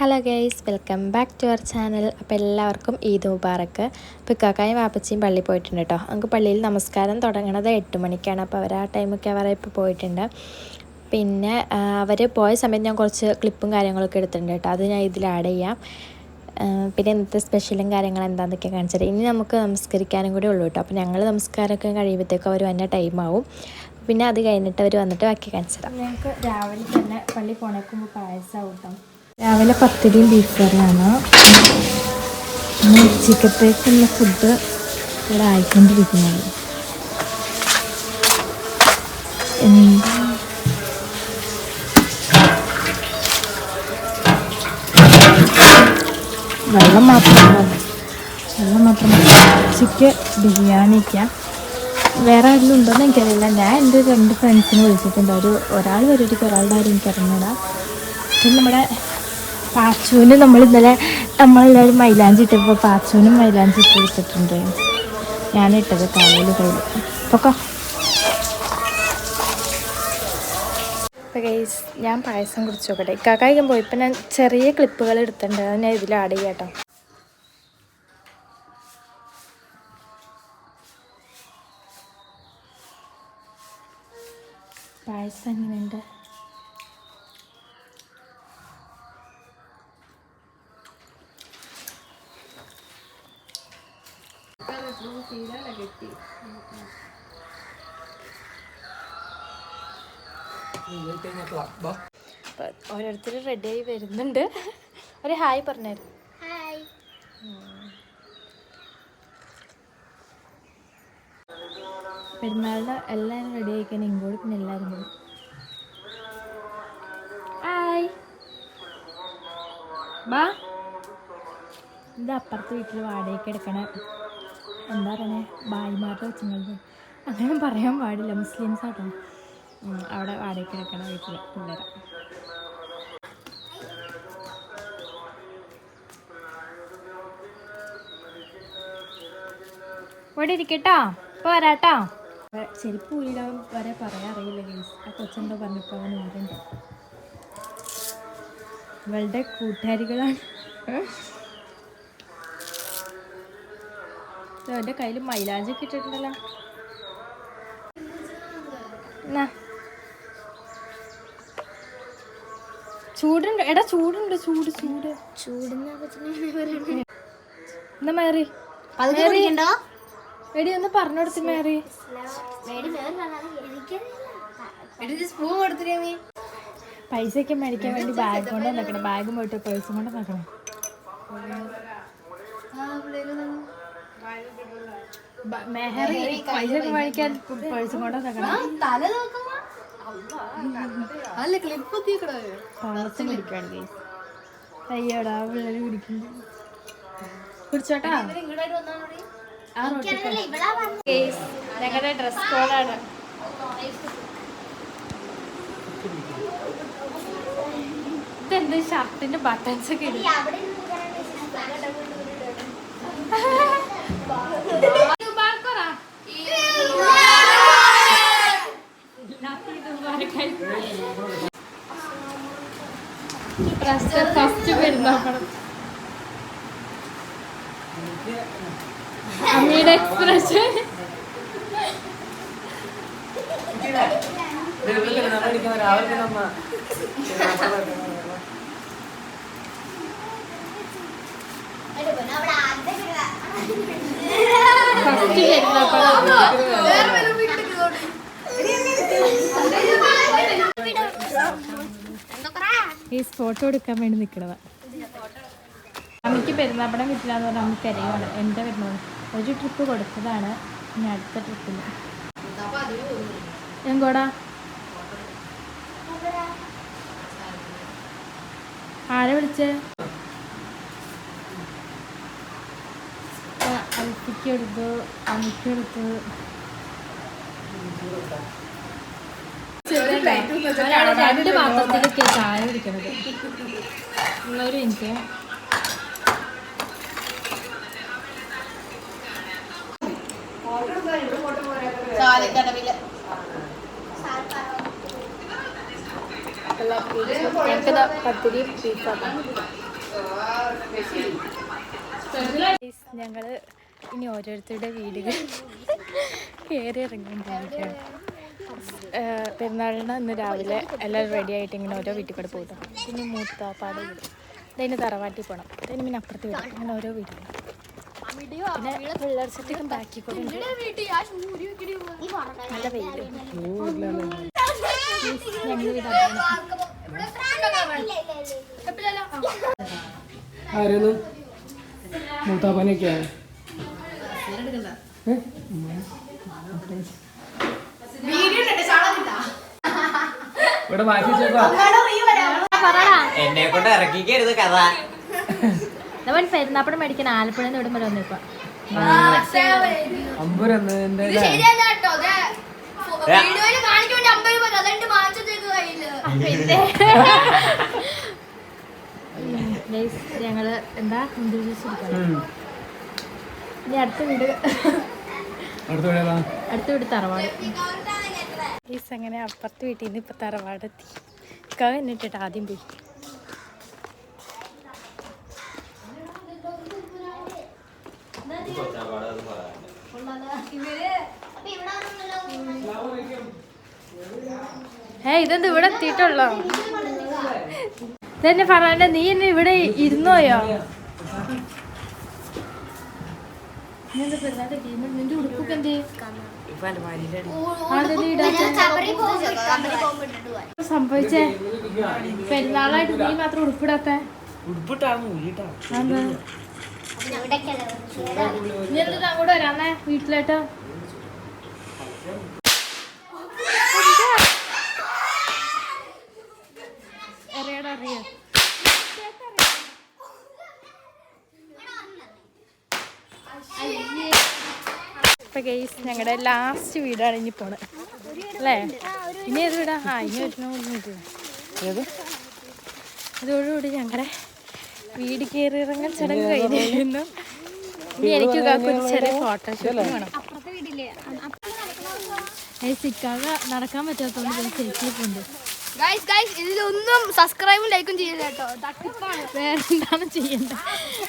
Hello guys, welcome back to our channel. അപ്പോൾ എല്ലാവർക്കും ഈദ് മുബാറക്ക്. ഇപ്പോൾ കാക്കായും വാപ്പച്ചിയും പള്ളിയിൽ പോയിട്ടുണ്ട് കേട്ടോ. നമുക്ക് പള്ളിയിൽ നമസ്കാരം തുടങ്ങണത് 8 മണിക്കാണ്. അപ്പോൾ അവർ ആ ടൈമൊക്കെ അവരെ ഇപ്പോൾ പോയിട്ടുണ്ട്. പിന്നെ അവർ പോയ സമയത്ത് ഞാൻ കുറച്ച് ക്ലിപ്പും കാര്യങ്ങളൊക്കെ എടുത്തിട്ടുണ്ട് കേട്ടോ. അത് ഞാൻ ഇതിൽ ആഡ് ചെയ്യാം. പിന്നെ ഇന്നത്തെ സ്പെഷ്യലും കാര്യങ്ങളും എന്താണെന്നൊക്കെ കാണിച്ചത്. ഇനി നമുക്ക് നമസ്കരിക്കാനും കൂടി ഉള്ളൂ കേട്ടോ. അപ്പോൾ ഞങ്ങൾ നമസ്കാരമൊക്കെ കഴിയുമ്പോഴത്തേക്കും അവർ വന്ന ടൈമാവും. പിന്നെ അത് കഴിഞ്ഞിട്ട് അവർ വന്നിട്ട് ബാക്കി കാണിച്ചതാണ്. ഞങ്ങൾക്ക് രാവിലെ തന്നെ പള്ളി പോണേക്കുമ്പോൾ പായസം കൂട്ടാം. രാവിലെ പത്തിരിയും ബീഫ് കറിയാണ്. ഉച്ചക്കത്തേക്കുള്ള ഫുഡ് ഇവിടെ ആയിക്കൊണ്ടിരിക്കുന്നത്. വെള്ളം മാത്രം ഉച്ചയ്ക്ക് ബിരിയാണിക്കാം. വേറെ ആരെങ്കിലും ഉണ്ടോയെന്ന് എനിക്കറിയില്ല. ഞാൻ എൻ്റെ 2 ഫ്രണ്ട്സിനെ വിളിച്ചിട്ടുണ്ട്. ഒരാൾ വരുമായിരിക്കും, ഒരാളുടെ ആരും എനിക്കറിഞ്ഞൂടാ. പിന്നെ നമ്മുടെ പാച്ചുവിന് നമ്മളെല്ലാവരും മൈലാഞ്ചി ഇട്ടപ്പോൾ പാച്ചുവിനും മൈലാഞ്ചി ഇട്ട് കൊടുത്തിട്ടുണ്ട്. ഞാനിട്ടത് കയ്യിൽ പൊക്കോ. അപ്പോൾ ഗൈസ്, ഞാൻ പായസം കുടിച്ച് നോക്കട്ടെ. ഇക്കാക്കായിക്കും പോയി. ഇപ്പം ഞാൻ ചെറിയ ക്ലിപ്പുകൾ എടുത്തിട്ടുണ്ട്. അത് ഞാൻ ഇതിൽ ആഡ് ചെയ്യാം കേട്ടോ. പായസം എങ്ങനെയുണ്ട്? ഓരോരുത്തർ റെഡിയായി വരുന്നുണ്ട്. ഒരു ഹായ് പറഞ്ഞായിരുന്നു. പെരുന്നാളിന് എല്ലാവരും റെഡി ആയിക്കാൻ ഇങ്ങോട്ട്. പിന്നെ എല്ലാവരും കൂടി ഹായ് ബാ. ഇത് അപ്പുറത്തെ വീട്ടിൽ വാടകയ്ക്ക് എടുക്കണ എന്താ പറയണേ, ഭായിമാരുടെ വെച്ചുള്ളത്. അങ്ങനെ പറയാൻ പാടില്ല, മുസ്ലിംസ് ആട്ടോ. അവിടെ വാടകയ്ക്ക് എടുക്കണ വീട്ടിൽ പിള്ളേരെ. ഇവിടെ ഇരിക്കട്ടോ, ഇപ്പോൾ വരാട്ടോ. ചെരുപ്പ് ഊരിടാൻ വരെ പറയാറിയില്ല ഗൈസ്. ആ കൊച്ചെന്തോ പറഞ്ഞപ്പോൾ അവൻ ഊരുണ്ട്. ഇവളുടെ കൂട്ടുകാരികളാണ്. എൻ്റെ കയ്യിൽ മൈലാഞ്ചൊക്കെ ഇട്ടിട്ടുണ്ടല്ലോ. ചൂടുണ്ട് എടാ, ചൂടുണ്ട്. എന്നാ മേറി എടി ഒന്ന് പറഞ്ഞു കൊടുത്ത് മേറി. പൈസയൊക്കെ മേടിക്കാൻ വേണ്ടി ബാഗ് കൊണ്ട് നിൽക്കണം. ബാഗ് പോയിട്ട് പേഴ്സും കൊണ്ട് നിൽക്കണം. മെഹറി പൈസയൊക്കെ മേടിക്കാൻ പേഴ്സും കൊണ്ട് നിൽക്കണം. പഴസ് പിടിക്കണം. അയ്യോടാ, പിള്ളേര് പിടിക്കുന്നു. പിടിച്ചോട്ടാ. ഞങ്ങളുടെ ഡ്രസ് കോഡാണ്. ഇതെന്ത് ഷർട്ടിന്റെ ബട്ടൺസ് ഒക്കെ ഇടും. ഫസ്റ്റ് പെരുന്നാക്കണം. അമ്മയുടെ എക്സ്പ്രഷൻ ഈ ഫോട്ടോ എടുക്കാൻ വേണ്ടി നിൽക്കണതാ. അമ്മയ്ക്ക് പെരുന്നാപ്പടം കിട്ടില്ലാന്ന് പറഞ്ഞാൽ അമ്മ കരയാണ്. എൻ്റെ വരുന്നത് ഒരു ട്രിപ്പ് കൊടുത്തതാണ്. ഇനി അടുത്ത ട്രിപ്പിന് എങ്കോടാ. ആരെ വിളിച്ചേ? അൽഫിക്ക് എടുത്തു, അമ്മയ്ക്ക് എടുത്തു. രണ്ട് പാത്രത്തിലൊക്കെ ചായ കുടിക്കണത്. ഒരു മിനിറ്റ്. ഞങ്ങൾക്കിതാ പത്തിരി ബീഫാണ്. ഞങ്ങൾ ഇനി ഓരോരുത്തരുടെ വീടുകൾ കയറി ഇറങ്ങാൻ പോവുകയാണ്. പെരുന്നാളിന് ഇന്ന് രാവിലെ എല്ലാവരും റെഡി ആയിട്ട് ഇങ്ങനെ ഓരോ വീട്ടിൽ കൂടെ പോകും. പിന്നെ മൂത്താപ്പാടെ വീട്, ഇതിന് തറവാട്ടിൽ പോകണം, ഇതിന് പിന്നെ അപ്പുറത്ത് വീട്, അങ്ങനെ ഓരോ വീടുണ്ട്. പിന്നെ പിള്ളേർ സെറ്റൊക്കെ ബാക്കി കൂടെ ഉണ്ട്. നല്ല വെയിൽ. ഞങ്ങൾ വീടാണ്. ആരെയൊന്നും മൂത്താപ്പനൊക്കെയാണ് ഇവിടെ മാറ്റി എന്നെ കൊണ്ട് ഇറക്കിക്കരുത് കഥ. പെരുന്നാപ്പഴം മേടിക്കാൻ ആലപ്പുഴന്ന് ഇവിടെ വരെ വന്നിപ്പോ ഞങ്ങള് എന്താ ഇനി അടുത്ത വീട് തറവാട്. പ്ലീസ് അങ്ങനെ അപ്പുറത്ത് വീട്ടിൽ നിന്ന് ഇപ്പൊ തറവാടെത്തി. എന്നിട്ടിട്ട് ആദ്യം പോയി. ഇതെന്ത് ഇവിടെ എത്തിയിട്ടുള്ളോ? ഇതെന്നെ പറയാണ്ട, നീ എന്നെ ഇവിടെ ഇരുന്നോയോ? നിന്റെ ഉടുപ്പൊക്കെ എന്ത് സംഭവിച്ചേ? പെരുന്നാളായിട്ട് നീ മാത്രം ഉടുപ്പിടാത്ത? നീ എന്നിട്ട് അങ്ങോട്ട് വരാന്നേ വീട്ടിലോട്ട്. അറിയോ ഇപ്പൊ ഗെയ്സ് ഞങ്ങളുടെ ലാസ്റ്റ് വീടാണ് ഇനി പോണത് അല്ലേ? ഇനി ഏത് വീടാ? ഇനി ഏത്? ഇതോടുകൂടി ഞങ്ങളുടെ വീട് കയറി ഇറങ്ങാൻ ചടങ്ങ് കഴിഞ്ഞിരുന്നു. ഇനി എനിക്ക് ചെറിയ ഫോട്ടോഷൂട്ട് വേണം. സിക്കാതെ നടക്കാൻ പറ്റാത്തതുകൊണ്ട് ചേച്ചിട്ടുണ്ട്. ഇതിലൊന്നും സബ്സ്ക്രൈബും ലൈക്കും ചെയ്യില്ല കേട്ടോ. വേറെന്താണ് ചെയ്യണ്ട?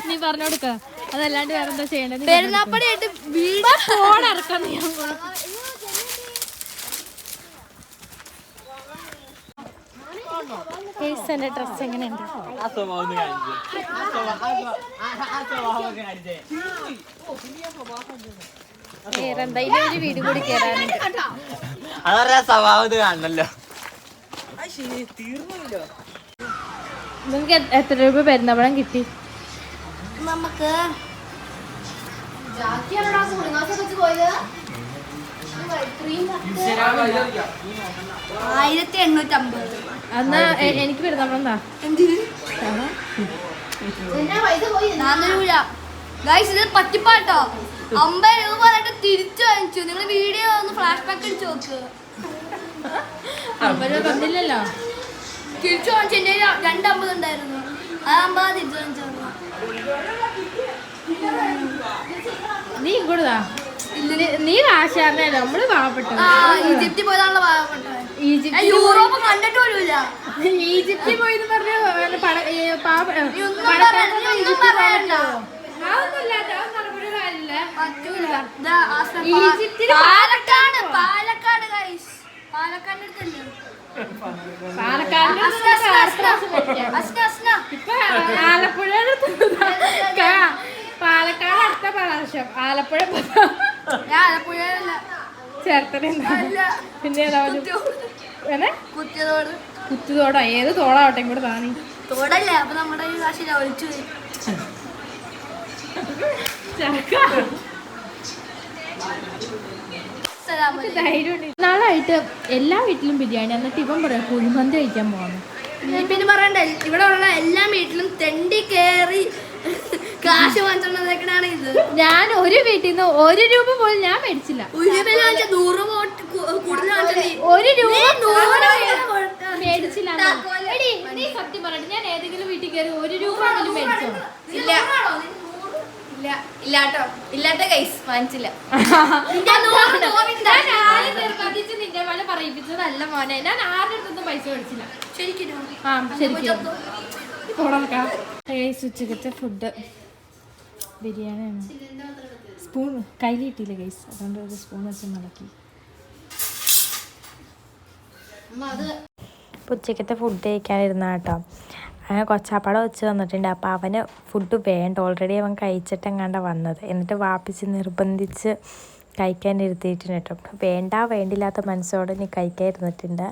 നീ പറഞ്ഞു കൊടുക്ക. അതല്ലാണ്ട് വേറെന്താ ചെയ്യണ്ടത്? പെരുന്നാപ്പടിയായിട്ട് ഫോൺ ഇറക്കാൻ എന്റെ ഡ്രസ് എങ്ങനെയുണ്ട്? വേറെന്താ? ഇനി ഒരു വീട് കൂടി കയറാനുണ്ട്. അതറിയാ സ്വഭാവം കാണണല്ലോ. നിങ്ങൾക്ക് എത്ര രൂപ പെരുന്നാപ്പഴം കിട്ടി? നമുക്ക് 1850. എന്നാ എനിക്ക് പെരുന്നാപ്പഴം എന്താ? 400 രൂപ. ഗൈസ് ഇത് പറ്റിപ്പാട്ടോ. 50 രൂപ പറഞ്ഞിട്ട് തിരിച്ചു വാങ്ങിച്ചു. നിങ്ങൾ വീഡിയോ ഒന്ന് ഫ്ലാഷ് ബാക്ക് അടിച്ച് നോക്ക്. 50 രൂപ തന്നില്ലല്ലോ. തിരിച്ചു വാങ്ങിച്ചു. എന്റെ 250 ഉണ്ടായിരുന്നു. ആ 50 തിരിച്ചു വാങ്ങിച്ചു. നീ ഇങ്ങോട്ടാ. നീ കാശാരനല്ലോ, നമ്മള് പാവപ്പെട്ട. ഈജിപ്തിൽ പോയതാണല്ലോ പാവപ്പെട്ടത്. ഈജിപ്തിൽ യൂറോപ്പ് കണ്ടിട്ട് പോലുമില്ല. ഈജിപ്തിൽ പോയിന്ന് പറഞ്ഞു പാലക്കാട് ഗൈസ്. പാലക്കാട് അടുത്തല്ലേ? ആലപ്പുഴ പാലക്കാട് അടുത്ത പ്രാവശ്യം ആലപ്പുഴ ചേർത്തല. പിന്നെ കുത്തിത്തോടോ ഏത് തോടാവട്ടെ ഇങ്ങോട്ട് താണി തോടല്ലേ? അപ്പൊ നമ്മുടെ ഈ കാശിൽ ഒളിച്ചു പോയി. നാളായിട്ട് എല്ലാ വീട്ടിലും ബിരിയാണി. എന്നിട്ട് ഇവൻ പറയാം കുഴിമന്തി കഴിക്കാൻ പോകാന്ന്. പിന്നെ പറയണ്ട, ഇവിടെ ഉള്ള എല്ലാ വീട്ടിലും തെണ്ടി കേറി കാശ് വാങ്ങിച്ചോണ്ടാണ് ഇത്. ഞാൻ ഒരു വീട്ടിൽ നിന്ന് 1 രൂപ പോലും ഞാൻ മേടിച്ചില്ല. 1 രൂപ കൂടുതൽ 1 രൂപ മേടിച്ചില്ല. നീ സത്യം പറയട്ടെ, ഞാൻ ഏതെങ്കിലും വീട്ടിൽ കയറി 1 രൂപ മേടിച്ചോ? ഇല്ല ഇല്ലാട്ടോ. ഇല്ലാത്ത കൈസ് വാങ്ങിച്ചില്ല. നിർബന്ധിച്ച് നിന്റെ പോലെ പറയിപ്പിച്ചതല്ല മോനെ. ഞാൻ ആരുടെ അടുത്തൊന്നും പൈസ മേടിച്ചില്ല. ശരിക്കും ആ ശരിക്കും ഉച്ചക്കത്തെ ഫുഡ് ബിരിയാണിയാണ്. സ്പൂൺ കയ്യിൽ കിട്ടിയില്ല ഗൈസ്, അതുകൊണ്ട് ഒരു സ്പൂൺ വെച്ച് മടക്കി. ഉച്ചക്കത്തെ ഫുഡ് കഴിക്കാനിരുന്ന കേട്ടോ. അങ്ങനെ കൊച്ചാപ്പാടം വെച്ച് വന്നിട്ടുണ്ട്. അപ്പോൾ അവന് ഫുഡ് വേണ്ട, ഓൾറെഡി അവൻ കഴിച്ചിട്ടെങ്ങാണ്ട വന്നത്. എന്നിട്ട് വാപ്പിച്ച് നിർബന്ധിച്ച് കഴിക്കാനിരുത്തിയിട്ടുണ്ട് കേട്ടോ. വേണ്ടില്ലാത്ത മനസ്സോടെ നീ കഴിക്കാനിരുന്നിട്ടുണ്ട്.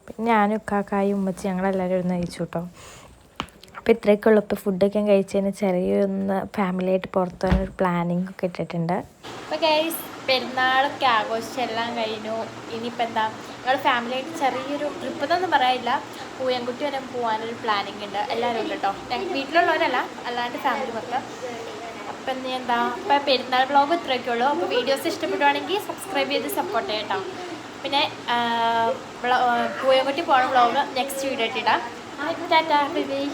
പിന്നെ ഞാനും കാക്കായും ഉമ്മച്ചി ഞങ്ങളെല്ലാവരും ഇരുന്ന് കഴിച്ചു കേട്ടോ. അപ്പോൾ ഇത്രയൊക്കെ ഉള്ളൂ. ഇപ്പോൾ ഫുഡൊക്കെ കഴിച്ചതിന് ചെറിയൊന്ന് ഫാമിലിയായിട്ട് പുറത്തു പോകാനൊരു പ്ലാനിങ് ഒക്കെ ഇട്ടിട്ടുണ്ട്. അപ്പോൾ ഗൈസ് പെരുന്നാളൊക്കെ ആഘോഷിച്ചെല്ലാം കഴിഞ്ഞു. ഇനിയിപ്പോൾ എന്താ ഞങ്ങൾ ഫാമിലിയായിട്ട് ചെറിയൊരു ട്രിപ്പ് എന്നൊന്നും പറയില്ല, പൂയംകുട്ടി വരെ പോകാനൊരു പ്ലാനിങ് ഉണ്ട്. എല്ലാവരും ഉണ്ട് കേട്ടോ, വീട്ടിലുള്ളവരല്ല, അല്ലാണ്ട് ഫാമിലി മൊത്തം. അപ്പം ഇനി എന്താ ഇപ്പോൾ പെരുന്നാൾ വ്ളോഗ് ഇത്രയൊക്കെ ഉള്ളൂ. അപ്പോൾ വീഡിയോസ് ഇഷ്ടപ്പെടുവാണെങ്കിൽ സബ്സ്ക്രൈബ് ചെയ്ത് സപ്പോർട്ട് ചെയ്യാം കേട്ടോ. പിന്നെ പൂയംകുട്ടി പോകണ വ്ളോഗ് നെക്സ്റ്റ് വീഡിയോ ഇട്ടിടാം. Tata bye by.